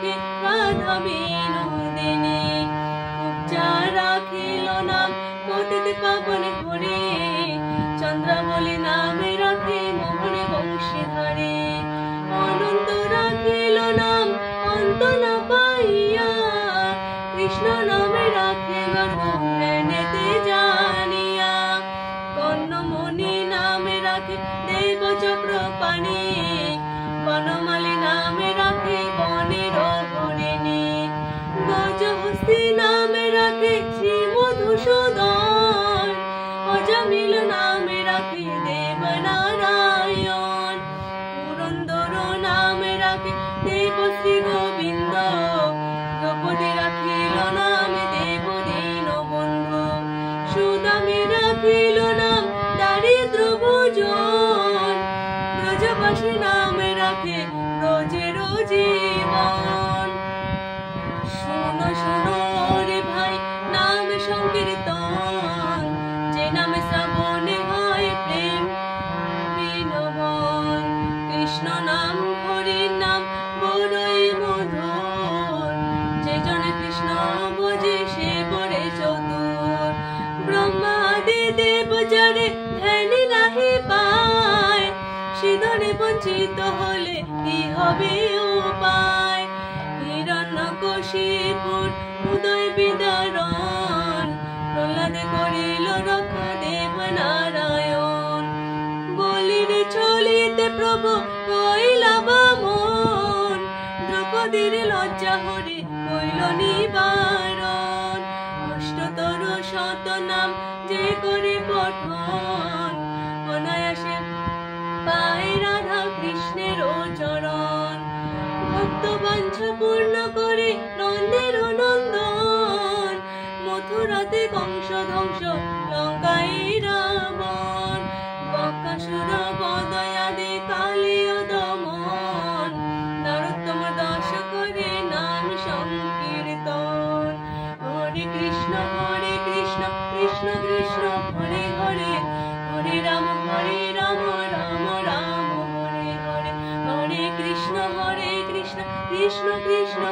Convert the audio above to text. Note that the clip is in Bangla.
রাখে রাধা বিনোদিনী। উপচা রাখিল নাম পতিত পাবন হরে, চন্দ্রাবলী নামে রাখে মোহন বংশীধারে। অনন্ত রাখিল নাম অন্ত না পাইয়া, কৃষ্ণ নামে রাখে গর্ব ধ্যানেতে জানিয়া। কর্ণমণি নামে রাখে দেব চক্রপাণি, বনমালী নামে রাখে বনের হরিণী। গজহস্তি নামে রাখে শ্রী মধুসূদন, অজামিল নামে রাখে দেবনারায়ণ। পুরন্দর নামে রাখে দেবশ্রী গোবিন্দ, দ্রৌপদী রাখিল নামে দেব দীনবন্ধু। সুদামে রাখিল নাম দারিদ্র ভোজন, ব্রজবাসী নামে রাখে ব্রজের জীবন। শোনো শোনো রে ভাই নাম সংকীর্তন, যে নামে শ্রাবণে হয় প্রেম বিনোবন। কৃষ্ণ নাম হরির নাম বড়ই মধুর, যে জনে কৃষ্ণ বোঝে সে বড়ে চতুর। ব্রহ্মাদি দেব যারে ধ্যানে নাহি পায়, সিধনে বঞ্চিত হলে কি হবে উপায়। হিরণ্যকশিপুর উদয় বিদারণ, প্রহ্লাদে করিল রক্ষা দেব নারায়ণ। বলির চলিতে প্রভু কইলা বামন, দ্রৌপদীর লজ্জা হরে কইল নিবারণ। অষ্টতর শত নাম যে করে পঠন, অনায়াসে পায় রাধা কৃষ্ণের চরণ। ভক্ত বাঞ্ছা পূর্ণ করে নন্দের নন্দন, মথুরাতে কংস ধ্বংস লঙ্কায় রাবণ। বকাসুর বদয়াদি কালীয় দমন, নরোত্তম দাস করে নাম সংকীর্তন। হরে কৃষ্ণ কৃষ্ণ কৃষ্ণ হরে হরে, হরে রাম রাম রাম হরে হরে। হরে কৃষ্ণ কৃষ্ণ কৃষ্ণ